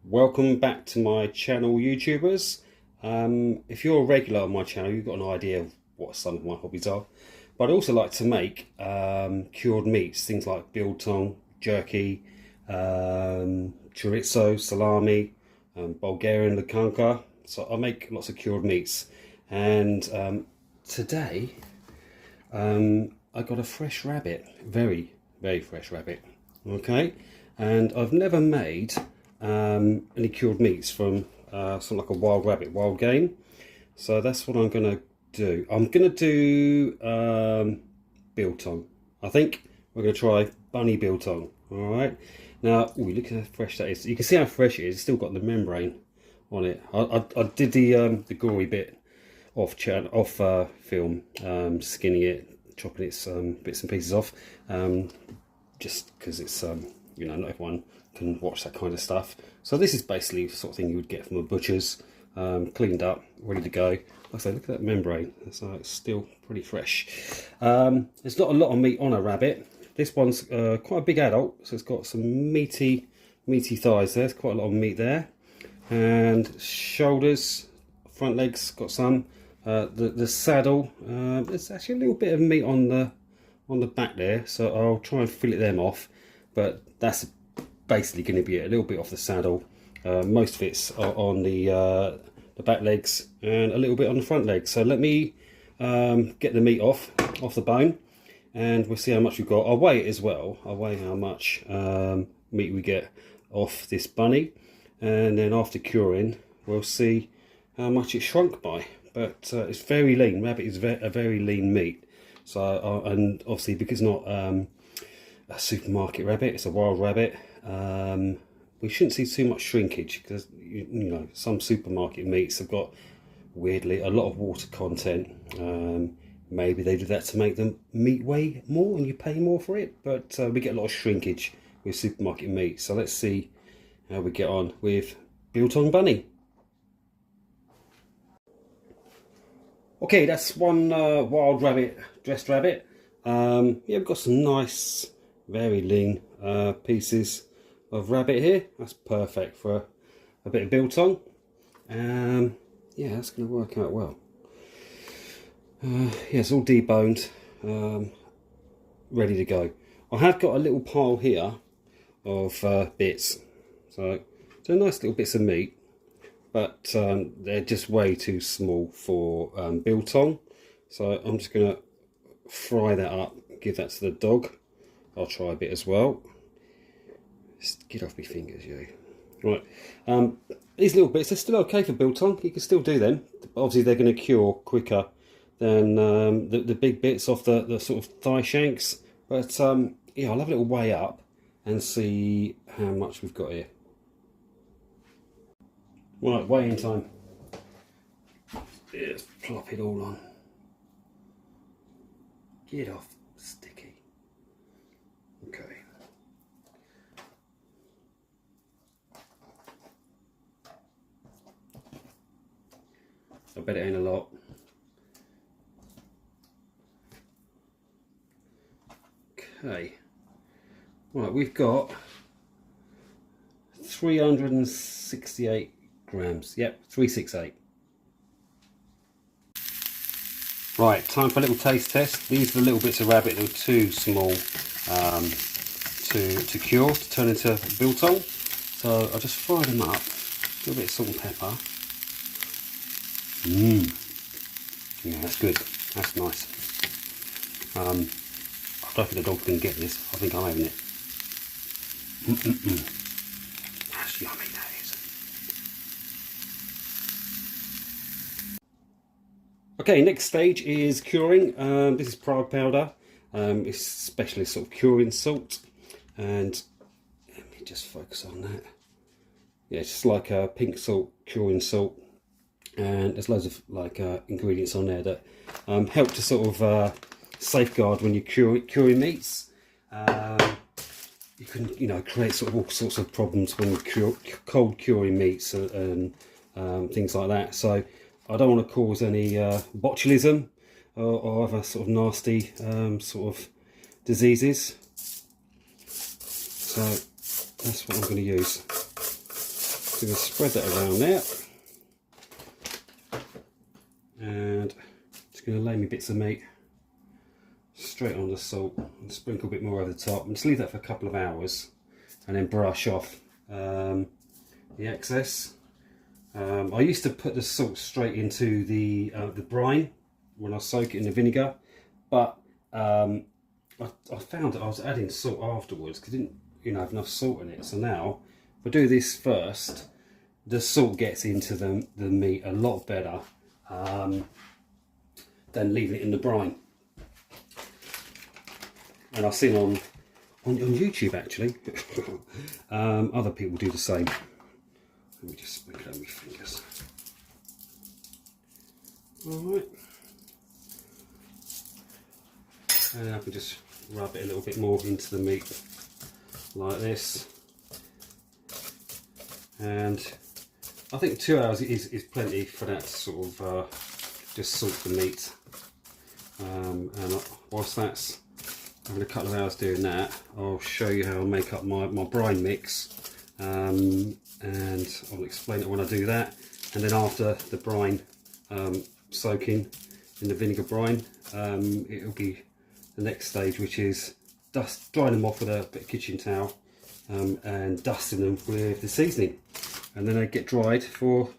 Welcome back to my channel, YouTubers. If you're a regular on my channel, you've got an idea of what some of my hobbies are. But I also like to make cured meats, things like biltong, jerky, chorizo, salami, Bulgarian leckanka. So I make lots of cured meats. And today I got a fresh rabbit, very fresh rabbit. Okay, and I've never made any cured meats from something like a wild rabbit, wild game. So that's what I'm gonna do. I'm gonna do biltong. I think we're gonna try bunny biltong. All right. Now, ooh, look at how fresh that is. You can see how fresh it is. It's still got the membrane on it. I did the gory bit off film, skinning it, chopping its bits and pieces off, just because it's you know, not everyone can watch that kind of stuff. So this is basically the sort of thing you would get from a butcher's, cleaned up, ready to go. Like I say, look at that membrane. So it's still pretty fresh. There's not a lot of meat on a rabbit. This one's quite a big adult, so it's got some meaty thighs there. There's quite a lot of meat there, and shoulders, front legs, got some. The saddle, there's actually a little bit of meat on the back there, so I'll try and fillet them off. But that's basically going to be a little bit off the saddle. Most of it's on the back legs and a little bit on the front legs. So let me get the meat off the bone, and we'll see how much we've got. I'll weigh it as well. I'll weigh how much meat we get off this bunny, and then after curing we'll see how much it shrunk by. But it's very lean. Rabbit is a very lean meat. So and obviously because it's not a supermarket rabbit, it's a wild rabbit, we shouldn't see too much shrinkage, because you know, some supermarket meats have got, weirdly, a lot of water content. Maybe they do that to make the meat weigh more and you pay more for it, but we get a lot of shrinkage with supermarket meat. So let's see how we get on with biltong bunny. Okay, that's one wild rabbit, dressed rabbit. Yeah, we've got some nice, very lean pieces of rabbit here. That's perfect for a bit of biltong. Yeah, that's going to work out well. Yeah, it's all deboned, ready to go. I have got a little pile here of bits, so they're nice little bits of meat, but they're just way too small for biltong. So I'm just going to fry that up, give that to the dog. I'll try a bit as well. Just get off my fingers, you. Right, these little bits are still okay for biltong. You can still do them. Obviously, they're going to cure quicker than the big bits off the sort of thigh shanks. But yeah, I'll have a little weigh up and see how much we've got here. Right, weighing time. Let's plop it all on. Get off, sticky. Okay. I bet it ain't a lot. Okay. Right, we've got 368 grams. Yep, 368. Right, time for a little taste test. These are the little bits of rabbit that are too small to cure, to turn into biltong. So I'll just fry them up. A little bit of salt and pepper. Yeah, that's good. That's nice. I don't think the dog's going to get this. I think I'm having it. That's yummy, that is. Okay, next stage is curing. This is pride powder. It's specialist sort of curing salt. And let me just focus on that. Yeah, it's just like a pink salt, curing salt. And there's loads of like ingredients on there that help to sort of safeguard when you're curing meats. You can, you know, create sort of all sorts of problems when you're cold curing meats and things like that. So I don't want to cause any botulism or other sort of nasty sort of diseases. So that's what I'm going to use. going to spread that around there. And just going to lay me bits of meat straight on the salt and sprinkle a bit more over the top, and just leave that for a couple of hours and then brush off the excess. I used to put the salt straight into the brine when I soak it in the vinegar, but I found that I was adding salt afterwards because I didn't have enough salt in it. So now if I do this first, the salt gets into the meat a lot better than leaving it in the brine. And I've seen on YouTube actually other people do the same. Let me just sprinkle it on my fingers. Alright. And I can just rub it a little bit more into the meat like this. And I think 2 hours is plenty for that to sort of just salt the meat. And whilst that's having a couple of hours doing that, I'll show you how I make up my brine mix. And I'll explain it when I do that. And then after the brine soaking in the vinegar brine, it'll be the next stage, which is drying them off with a bit of kitchen towel and dusting them with the seasoning. And then they get dried for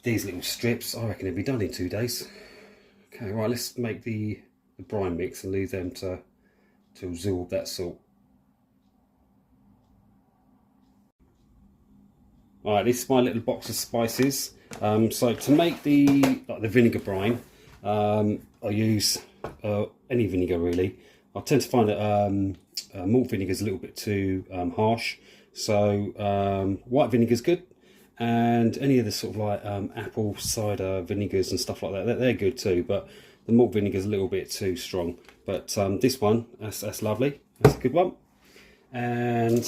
these little strips. I reckon it'll be done in 2 days. Okay, right, let's make the brine mix and leave them to absorb that salt. Alright, this is my little box of spices. So to make the vinegar brine, I use any vinegar really. I tend to find that malt vinegar is a little bit too harsh, so white vinegar is good, and any of the sort of like apple cider vinegars and stuff like that, they're good too, but the malt vinegar is a little bit too strong. But this one, that's lovely, that's a good one. And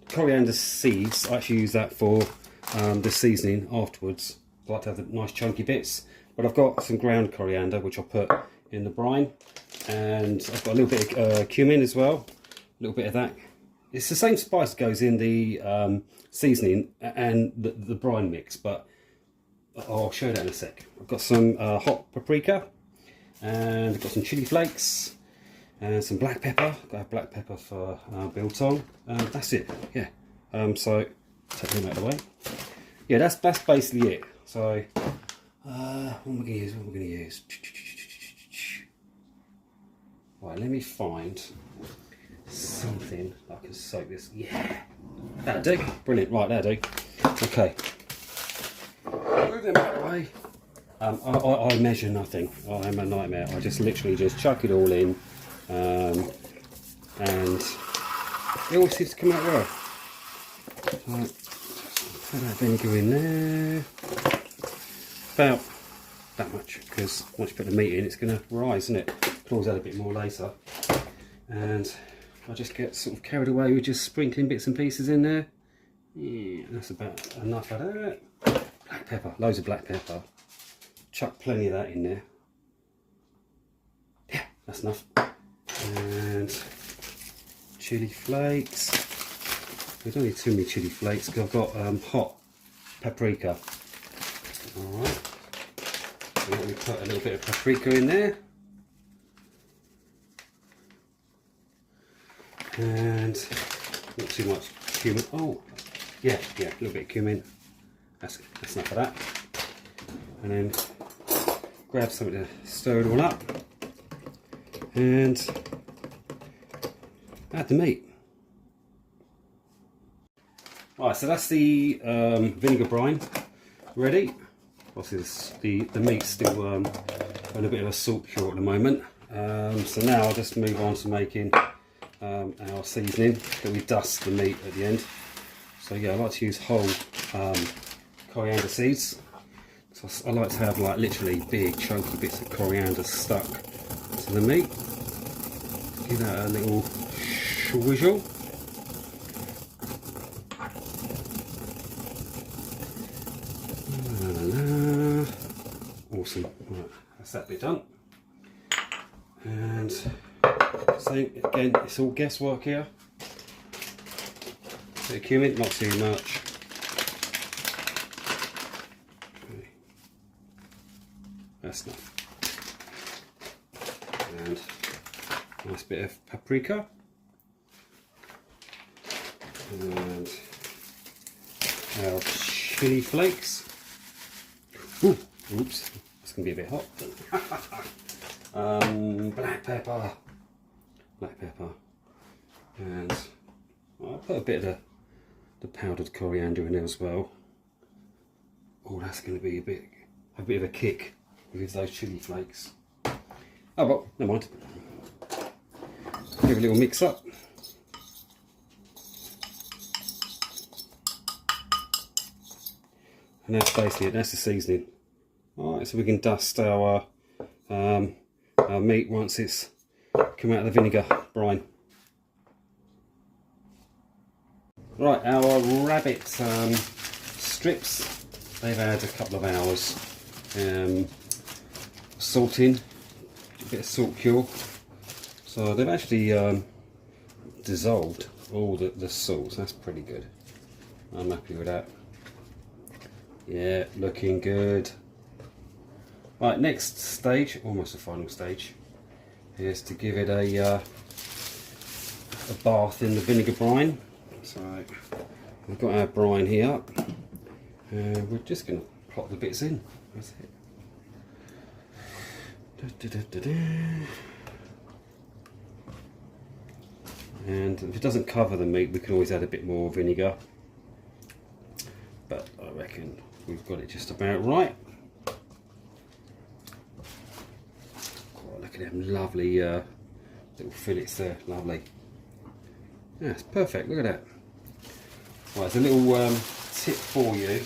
coriander seeds, I actually use that for the seasoning afterwards. I like to have the nice chunky bits, but I've got some ground coriander which I'll put in the brine, and I've got a little bit of cumin as well, a little bit of that. It's the same spice that goes in the seasoning and the brine mix, but I'll show you that in a sec. I've got some hot paprika, and I've got some chili flakes and some black pepper. I've got black pepper for biltong. That's it, yeah. So take them out of the way. Yeah, that's basically it. So what am I going to use? What am I going to use? Right, let me find something I can soak this. Yeah, that'll do. Brilliant. Right, that'll do. Okay. Move them out of the way. I measure nothing. I am a nightmare. I just literally just chuck it all in, and it all seems to come out well. Right, put that vinegar in there. About that much, because once you put the meat in, it's going to rise, isn't it? Can always add a bit more later. And I just get sort of carried away with just sprinkling bits and pieces in there. Yeah, that's about enough of that. Black pepper, loads of black pepper. Chuck plenty of that in there. Yeah, that's enough. And chili flakes. We don't need too many chili flakes because I've got hot paprika. Alright. So let me put a little bit of paprika in there. And not too much cumin. Oh, yeah, a little bit of cumin. That's enough of that. And then grab something to stir it all up and add the meat. Alright, so that's the vinegar brine ready. Obviously the meat's still on a bit of a salt cure at the moment. So now I'll just move on to making our seasoning, that we dust the meat at the end. So yeah, I like to use whole coriander seeds. So I like to have like literally big chunky bits of coriander stuck to the meat. Give that a little swizzle. Awesome. Right, that's that bit done. And so again, it's all guesswork here. Bit of cumin, not too much. That's enough. And a nice bit of paprika. And our chili flakes. Ooh, oops, it's going to be a bit hot. Black pepper. And I'll put a bit of the powdered coriander in there as well. Oh, that's going to be a bit of a kick with those chili flakes. Oh well, never mind. Give a little mix up. And that's basically it, that's the seasoning. Alright, so we can dust our meat once it's come out of the vinegar brine. Right, our rabbit strips, they've had a couple of hours salting, a bit of salt cure. So they've actually dissolved all the salt, so that's pretty good. I'm happy with that. Yeah, looking good. Right, next stage, almost the final stage, is to give it a bath in the vinegar brine. So we've got our brine here, and we're just going to plop the bits in. That's it. And if it doesn't cover the meat, we can always add a bit more vinegar. But I reckon we've got it just about right. Oh, look at them lovely little fillets there, lovely. Yeah, it's perfect, look at that. Right, it's a little tip for you.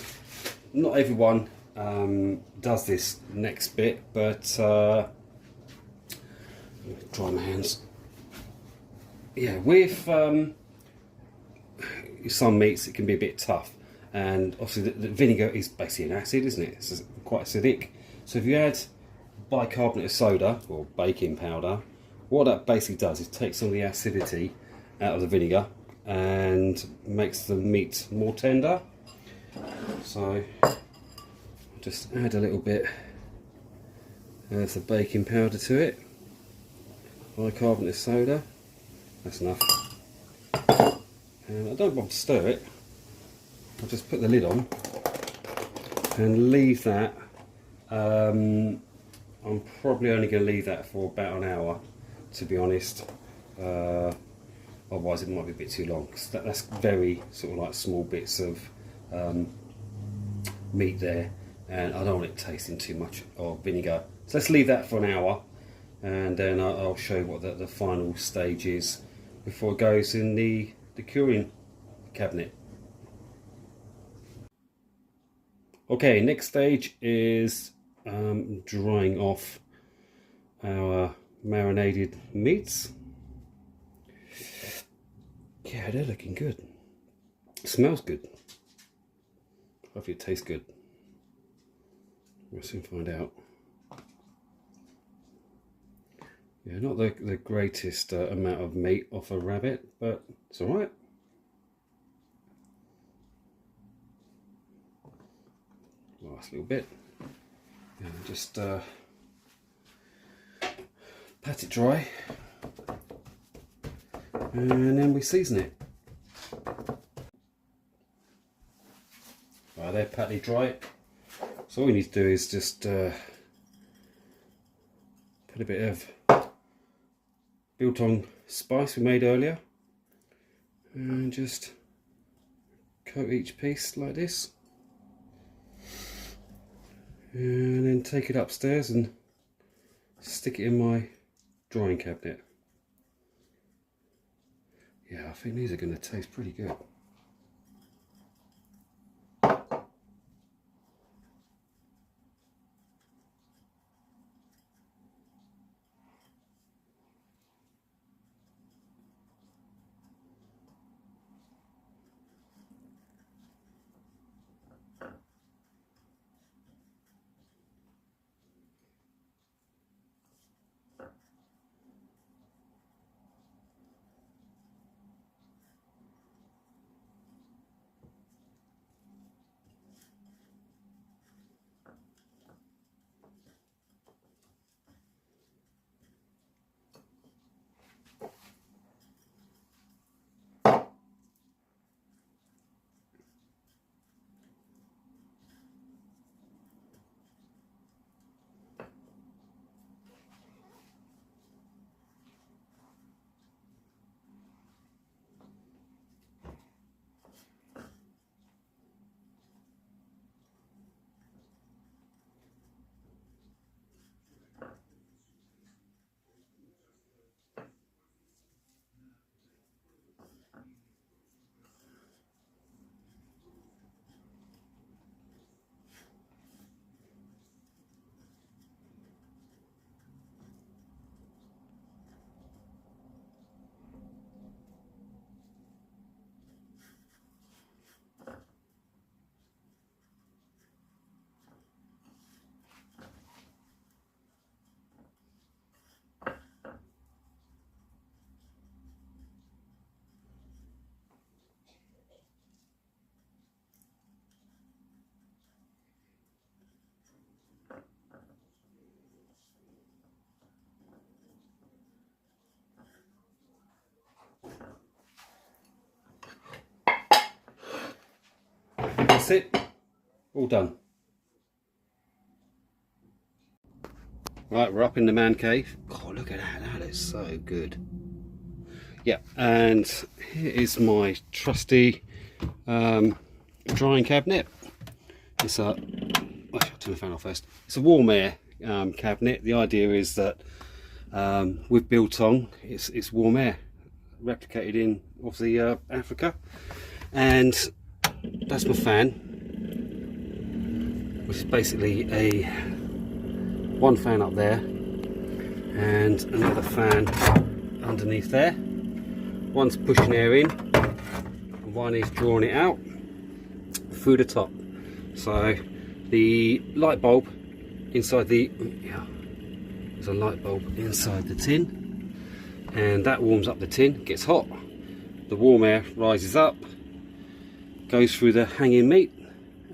Not everyone does this next bit, but dry my hands. Yeah, with some meats it can be a bit tough. And obviously the vinegar is basically an acid, isn't it? It's quite acidic. So if you add bicarbonate of soda or baking powder, what that basically does is take some of the acidity out of the vinegar and makes the meat more tender. So just add a little bit of the baking powder to it, bicarbonate of soda, that's enough. And I don't bother to stir it. I'll just put the lid on and leave that. I'm probably only going to leave that for about an hour, to be honest. Otherwise it might be a bit too long, because that's very sort of like small bits of meat there, and I don't want it tasting too much of vinegar. So let's leave that for an hour, and then I'll show you what the final stage is before it goes in the curing cabinet. Okay, next stage is drying off our marinated meats. Yeah, they're looking good. Smells good. Hopefully it tastes good. We'll soon find out. Yeah, not the greatest amount of meat off a rabbit, but it's alright. Last little bit. And just pat it dry. And then we season it. Right, they're patty dry. So all we need to do is just put a bit of Biltong spice we made earlier, and just coat each piece like this, and then take it upstairs and stick it in my drying cabinet. Yeah, I think these are going to taste pretty good. that's it, all done. Right, we're up in the man cave. Oh, look at that, that is so good. Yeah, and here is my trusty drying cabinet. It's a, I should turn the fan off first. It's a warm air cabinet. The idea is that with Biltong, it's warm air, replicated in obviously Africa, and that's my fan, which is basically a one fan up there and another fan underneath there. One's pushing air in, and one is drawing it out through the top. So the light bulb inside the, there's a light bulb inside the tin, and that warms up the tin, gets hot, the warm air rises up, goes through the hanging meat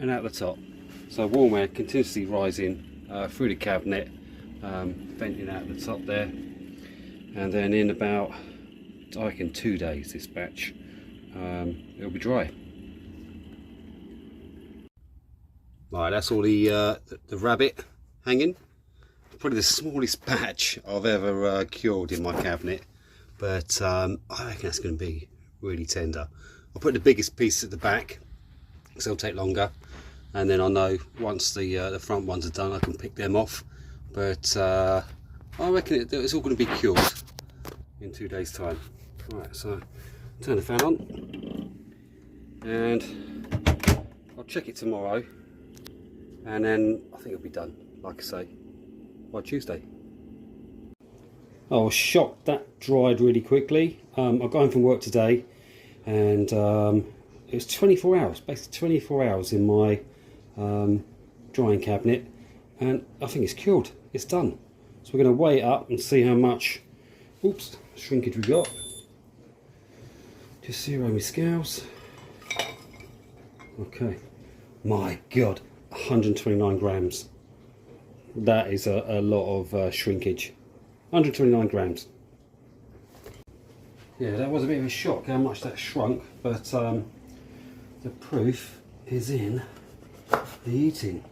and out the top. So warm air continuously rising through the cabinet, venting out the top there, and then in about, I reckon, 2 days this batch it'll be dry. Right, that's all the rabbit hanging. Probably the smallest batch I've ever cured in my cabinet, but I reckon that's going to be really tender. I'll put the biggest piece at the back because they'll take longer, and then I know once the front ones are done I can pick them off. But I reckon it's all going to be cured in 2 days time. Right, so turn the fan on and I'll check it tomorrow, and then I think it'll be done, like I say, by Tuesday. I was shocked that dried really quickly. I got home from work today, and it was 24 hours, basically 24 hours in my drying cabinet, and I think it's cured, it's done. So we're going to weigh it up and see how much, oops, shrinkage we got. Just zero my scales. Okay, my God, 129 grams. That is a lot of shrinkage. 129 grams. Yeah, that was a bit of a shock how much that shrunk, but the proof is in the eating.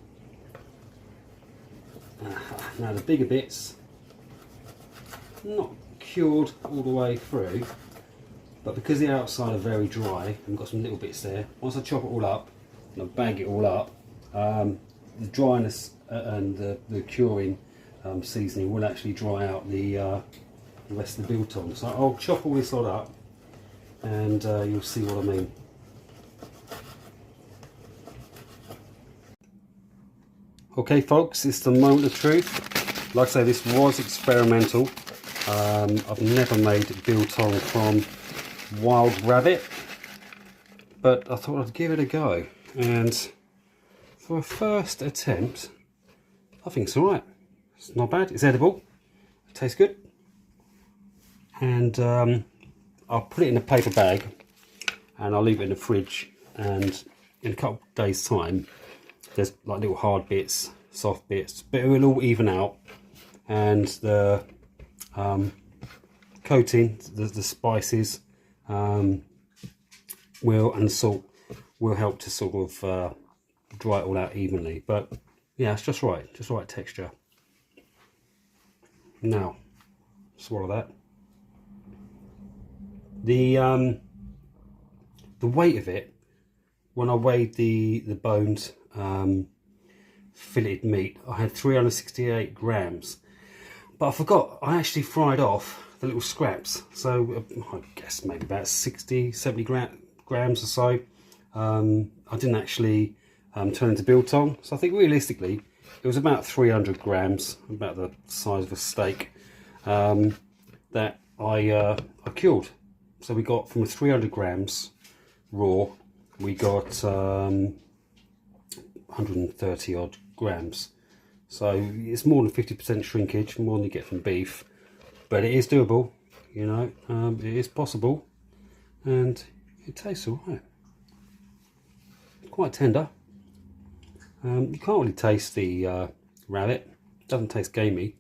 Now the bigger bits, not cured all the way through, but because the outside are very dry, and we've got some little bits there, once I chop it all up and I bag it all up, the dryness and the curing seasoning will actually dry out the rest of the biltong. So I'll chop all this lot up and you'll see what I mean. Okay folks, it's the moment of truth. Like I say, this was experimental. I've never made biltong from wild rabbit, but I thought I'd give it a go, and for a first attempt I think it's alright. It's not bad, it's edible, it tastes good, and I'll put it in a paper bag and I'll leave it in the fridge, and in a couple of days time there's like little hard bits, soft bits, but it will all even out, and the coating, the spices will, and the salt will help to sort of dry it all out evenly. But yeah, it's just right texture. Now, swallow that. The weight of it, when I weighed the boned filleted meat, I had 368 grams, but I forgot I actually fried off the little scraps, so I guess maybe about 60-70 grams or so. I didn't actually turn into biltong, so I think realistically it was about 300 grams, about the size of a steak, that I cured. So we got, from 300 grams raw, we got 130 odd grams. So it's more than 50% shrinkage, more than you get from beef, but it is doable, you know, it is possible, and it tastes alright. Quite tender. You can't really taste the rabbit, it doesn't taste gamey.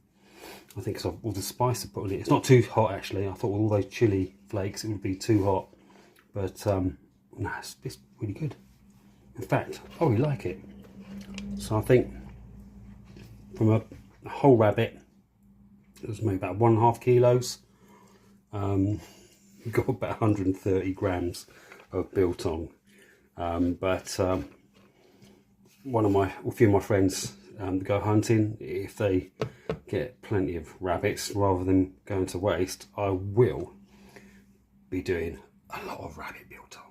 I think it's all the spice I put on it. It's not too hot actually. I thought with all those chili flakes it would be too hot, but no, it's really good. In fact, I really like it. So I think from a whole rabbit, it was maybe about 1.5 kilos. We've got about 130 grams of biltong. A few of my friends go hunting. If they get plenty of rabbits, rather than going to waste, I will be doing a lot of rabbit biltong.